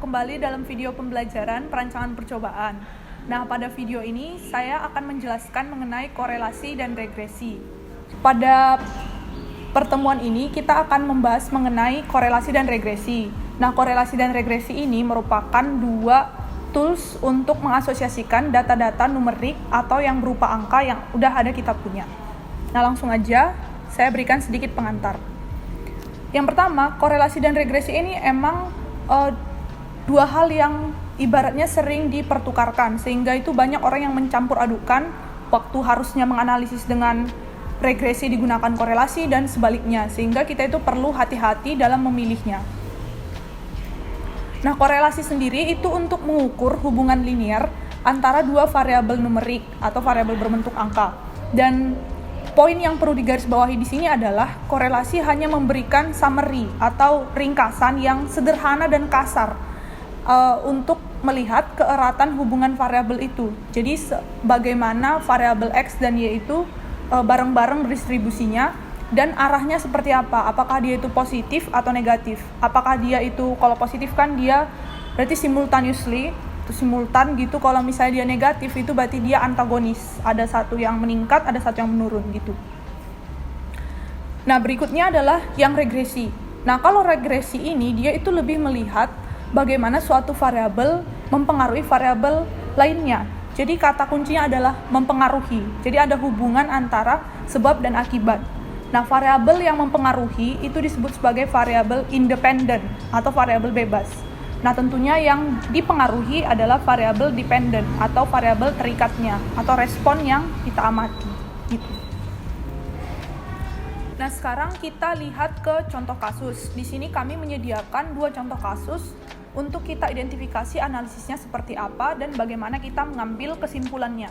kembali dalam video pembelajaran perancangan percobaan. Nah, pada video ini saya akan menjelaskan mengenai korelasi dan regresi. Pada pertemuan ini kita akan membahas mengenai korelasi dan regresi. Nah, korelasi dan regresi ini merupakan dua tools untuk mengasosiasikan data-data numerik atau yang berupa angka yang udah ada kita punya. Nah, langsung aja saya berikan sedikit pengantar. Yang pertama, korelasi dan regresi ini emang dua hal yang ibaratnya sering dipertukarkan, sehingga itu banyak orang yang mencampur adukan waktu harusnya menganalisis dengan regresi digunakan korelasi dan sebaliknya, sehingga kita itu perlu hati-hati dalam memilihnya. Nah, korelasi sendiri itu untuk mengukur hubungan linear antara dua variabel numerik atau variabel berbentuk angka. Dan poin yang perlu digarisbawahi di sini adalah korelasi hanya memberikan summary atau ringkasan yang sederhana dan kasar untuk melihat keeratan hubungan variabel itu. Jadi bagaimana variabel X dan Y itu bareng-bareng distribusinya dan arahnya seperti apa. Apakah dia itu positif atau negatif? Apakah dia itu, kalau positif kan dia berarti simultan gitu, kalau misalnya dia negatif itu berarti dia antagonis, ada satu yang meningkat, ada satu yang menurun gitu. Nah, berikutnya adalah yang regresi. Nah, kalau regresi ini dia itu lebih melihat bagaimana suatu variabel mempengaruhi variabel lainnya. Jadi kata kuncinya adalah mempengaruhi. Jadi ada hubungan antara sebab dan akibat. Nah, variabel yang mempengaruhi itu disebut sebagai variabel independen atau variabel bebas. Nah, tentunya yang dipengaruhi adalah variabel dependent atau variabel terikatnya atau respon yang kita amati gitu. Nah, sekarang kita lihat ke contoh kasus. Di sini kami menyediakan dua contoh kasus untuk kita identifikasi analisisnya seperti apa dan bagaimana kita mengambil kesimpulannya.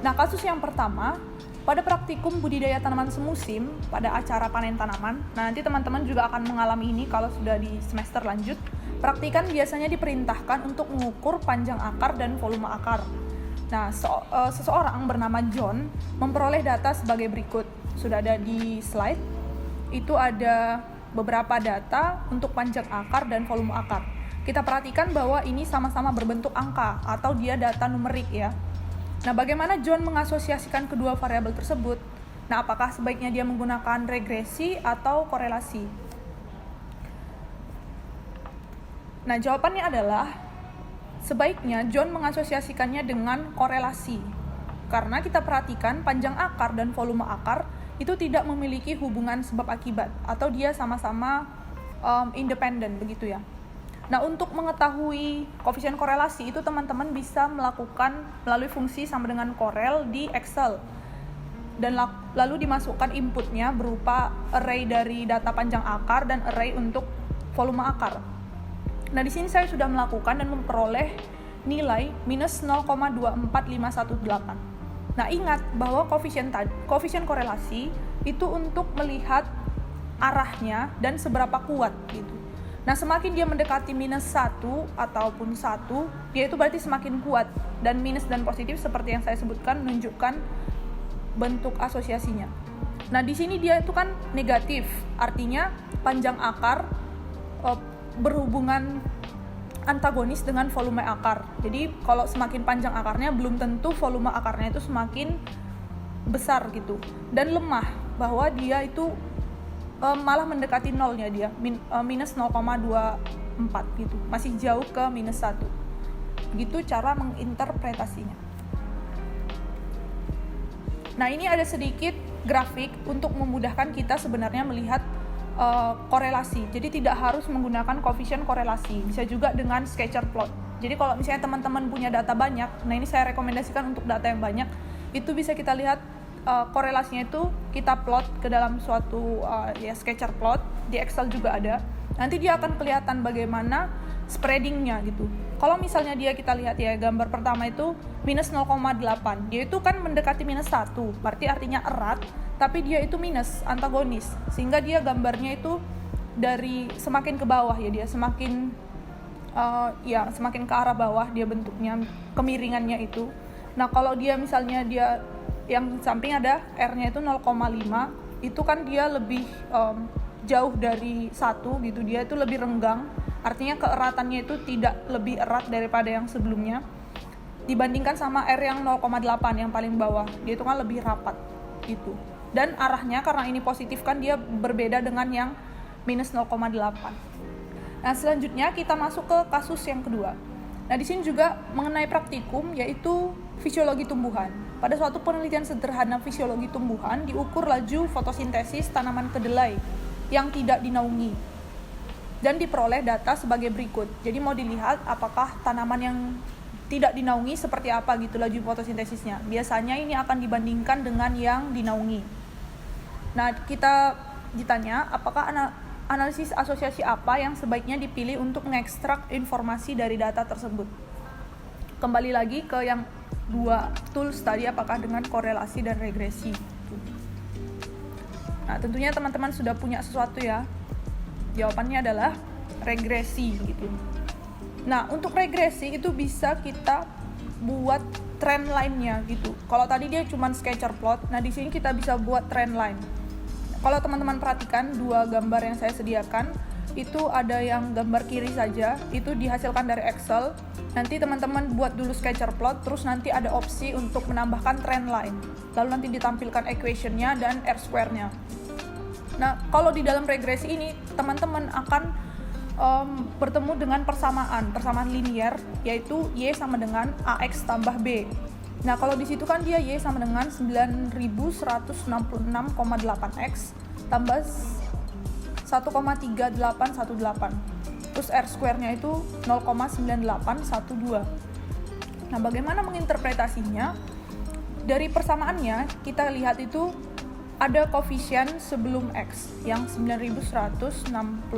Nah, kasus yang pertama, pada praktikum budidaya tanaman semusim pada acara panen tanaman. Nah, nanti teman-teman juga akan mengalami ini kalau sudah di semester lanjut. Praktikan biasanya diperintahkan untuk mengukur panjang akar dan volume akar. Nah, seseorang bernama John memperoleh data sebagai berikut. Sudah ada di slide. Itu ada beberapa data untuk panjang akar dan volume akar. Kita perhatikan bahwa ini sama-sama berbentuk angka atau dia data numerik ya. Nah, bagaimana John mengasosiasikan kedua variabel tersebut? Nah, apakah sebaiknya dia menggunakan regresi atau korelasi? Nah, jawabannya adalah sebaiknya John mengasosiasikannya dengan korelasi. Karena kita perhatikan panjang akar dan volume akar itu tidak memiliki hubungan sebab akibat atau dia sama-sama independen begitu ya. Nah, untuk mengetahui koefisien korelasi itu teman-teman bisa melakukan melalui fungsi sama dengan korel di Excel. Dan lalu dimasukkan inputnya berupa array dari data panjang akar dan array untuk volume akar. Nah, di sini saya sudah melakukan dan memperoleh nilai minus 0,24518. Nah, ingat bahwa koefisien korelasi itu untuk melihat arahnya dan seberapa kuat gitu. Nah, semakin dia mendekati minus 1 ataupun 1, dia itu berarti semakin kuat. Dan minus dan positif seperti yang saya sebutkan menunjukkan bentuk asosiasinya. Nah, di sini dia itu kan negatif, artinya panjang akar berhubungan antagonis dengan volume akar. Jadi kalau semakin panjang akarnya belum tentu volume akarnya itu semakin besar gitu. Dan lemah bahwa dia itu malah mendekati nolnya dia, minus 0,24 gitu. Masih jauh ke minus 1. Begitu cara menginterpretasinya. Nah, ini ada sedikit grafik untuk memudahkan kita sebenarnya melihat korelasi. Jadi tidak harus menggunakan koefisien korelasi. Bisa juga dengan scatter plot. Jadi kalau misalnya teman-teman punya data banyak, nah ini saya rekomendasikan untuk data yang banyak, itu bisa kita lihat korelasinya itu kita plot ke dalam suatu scatter plot. Di Excel juga ada. Nanti dia akan kelihatan bagaimana spreadingnya gitu. Kalau misalnya kita lihat ya gambar pertama itu minus 0,8. Dia itu kan mendekati minus 1. Berarti artinya erat. Tapi dia itu minus, antagonis, sehingga dia gambarnya itu dari semakin ke bawah ya, dia semakin ke arah bawah dia bentuknya, kemiringannya itu. Nah, kalau dia misalnya dia yang samping ada R-nya itu 0,5, itu kan dia lebih jauh dari 1 gitu, dia itu lebih renggang. Artinya keeratannya itu tidak lebih erat daripada yang sebelumnya dibandingkan sama R yang 0,8 yang paling bawah. Dia itu kan lebih rapat gitu. Dan arahnya karena ini positif kan dia berbeda dengan yang minus 0,8. Nah, selanjutnya kita masuk ke kasus yang kedua. Nah, di sini juga mengenai praktikum, yaitu fisiologi tumbuhan. Pada suatu penelitian sederhana fisiologi tumbuhan, diukur laju fotosintesis tanaman kedelai yang tidak dinaungi. Dan diperoleh data sebagai berikut. Jadi mau dilihat apakah tanaman yang tidak dinaungi seperti apa gitu laju fotosintesisnya. Biasanya ini akan dibandingkan dengan yang dinaungi. Nah, kita ditanya apakah analisis asosiasi apa yang sebaiknya dipilih untuk mengekstrak informasi dari data tersebut. Kembali lagi ke yang dua tools tadi, apakah dengan korelasi dan regresi. Nah, tentunya teman-teman sudah punya sesuatu ya. Jawabannya adalah regresi gitu. Nah, untuk regresi itu bisa kita buat trend line-nya gitu. Kalau tadi dia cuma scatter plot, nah di sini kita bisa buat trend line. Kalau teman-teman perhatikan dua gambar yang saya sediakan, itu ada yang gambar kiri saja, itu dihasilkan dari Excel. Nanti teman-teman buat dulu scatter plot, terus nanti ada opsi untuk menambahkan trend line. Lalu nanti ditampilkan equation-nya dan R-square-nya. Nah, kalau di dalam regresi ini, teman-teman akan bertemu dengan persamaan linier, yaitu Y sama dengan AX tambah B. Nah, kalau di situ kan dia Y sama dengan 9166,8X tambah 1,3818. Terus R square-nya itu 0,9812. Nah, bagaimana menginterpretasinya? Dari persamaannya, kita lihat itu ada koefisien sebelum X yang 9166,8.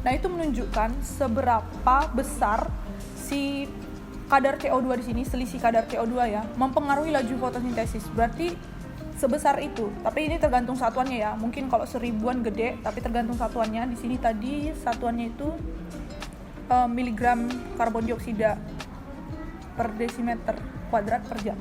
Nah, itu menunjukkan seberapa besar si kadar CO2 di sini, selisih kadar CO2 ya, mempengaruhi laju fotosintesis. Berarti sebesar itu. Tapi ini tergantung satuannya ya. Mungkin kalau 1000-an gede, tapi tergantung satuannya. Di sini tadi satuannya itu miligram karbon dioksida per desimeter kuadrat per jam.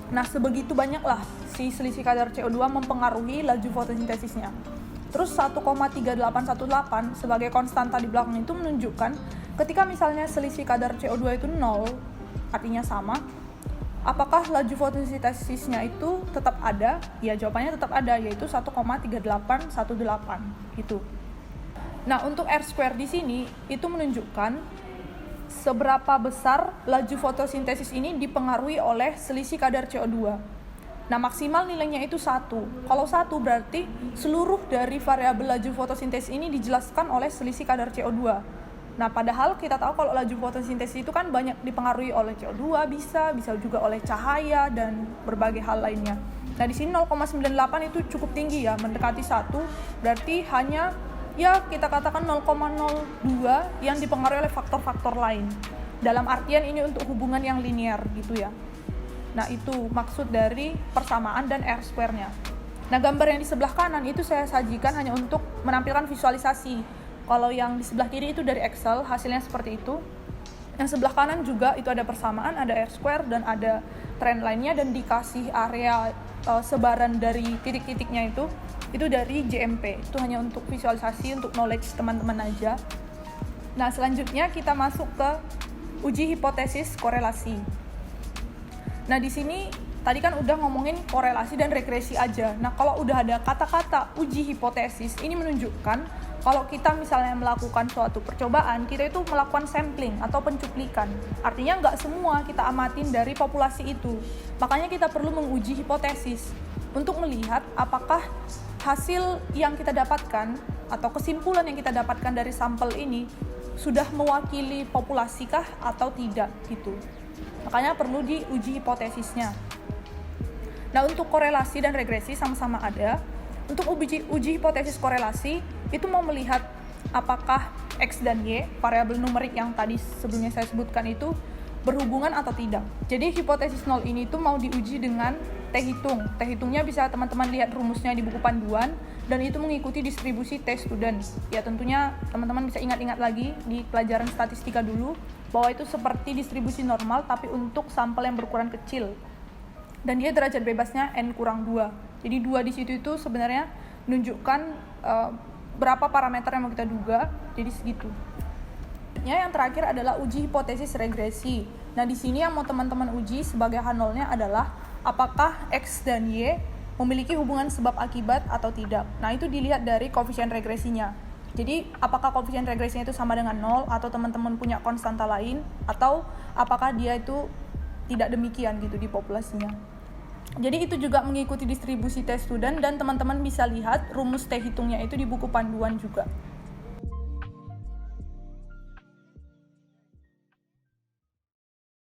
Nah, sebegitu banyaklah si selisih kadar CO2 mempengaruhi laju fotosintesisnya. Terus 1,3818 sebagai konstanta di belakang itu menunjukkan ketika misalnya selisih kadar CO2 itu 0, artinya sama, apakah laju fotosintesisnya itu tetap ada? Ya, jawabannya tetap ada, yaitu 1,3818 gitu. Nah, untuk R-square di sini itu menunjukkan seberapa besar laju fotosintesis ini dipengaruhi oleh selisih kadar CO2. Nah, maksimal nilainya itu 1. Kalau 1 berarti seluruh dari variabel laju fotosintesis ini dijelaskan oleh selisih kadar CO2. Nah, padahal kita tahu kalau laju fotosintesis itu kan banyak dipengaruhi oleh CO2, bisa juga oleh cahaya dan berbagai hal lainnya. Nah, di sini 0,98 itu cukup tinggi ya, mendekati 1, berarti hanya ya kita katakan 0,02 yang dipengaruhi oleh faktor-faktor lain. Dalam artian ini untuk hubungan yang linear gitu ya. Nah, itu maksud dari persamaan dan R-square-nya. Nah, gambar yang di sebelah kanan itu saya sajikan hanya untuk menampilkan visualisasi. Kalau yang di sebelah kiri itu dari Excel, hasilnya seperti itu. Yang sebelah kanan juga itu ada persamaan, ada R-square dan ada trend line-nya dan dikasih area sebaran dari titik-titiknya itu dari JMP. Itu hanya untuk visualisasi, untuk knowledge teman-teman aja. Nah, selanjutnya kita masuk ke uji hipotesis korelasi. Nah, di sini tadi kan udah ngomongin korelasi dan regresi aja. Nah, kalau udah ada kata-kata uji hipotesis, ini menunjukkan kalau kita misalnya melakukan suatu percobaan, kita itu melakukan sampling atau pencuplikan. Artinya nggak semua kita amatin dari populasi itu. Makanya kita perlu menguji hipotesis untuk melihat apakah hasil yang kita dapatkan atau kesimpulan yang kita dapatkan dari sampel ini sudah mewakili populasikah atau tidak gitu. Makanya perlu diuji hipotesisnya. Nah, untuk korelasi dan regresi sama-sama ada. Untuk uji hipotesis korelasi itu mau melihat apakah X dan Y, variabel numerik yang tadi sebelumnya saya sebutkan itu berhubungan atau tidak. Jadi hipotesis 0 ini tuh mau diuji dengan T-hitung. T-hitungnya bisa teman-teman lihat rumusnya di buku panduan dan itu mengikuti distribusi T-student. Ya, tentunya teman-teman bisa ingat-ingat lagi di pelajaran statistika dulu bahwa itu seperti distribusi normal tapi untuk sampel yang berukuran kecil. Dan dia derajat bebasnya N-2. Jadi 2 di situ itu sebenarnya menunjukkan berapa parameter yang mau kita duga, jadi segitu. Yang terakhir adalah uji hipotesis regresi. Nah, di sini yang mau teman-teman uji sebagai H0-nya adalah apakah X dan Y memiliki hubungan sebab akibat atau tidak. Nah, itu dilihat dari koefisien regresinya. Jadi, apakah koefisien regresinya itu sama dengan 0 atau teman-teman punya konstanta lain, atau apakah dia itu tidak demikian gitu di populasinya. Jadi itu juga mengikuti distribusi T student, dan teman-teman bisa lihat rumus T hitungnya itu di buku panduan juga.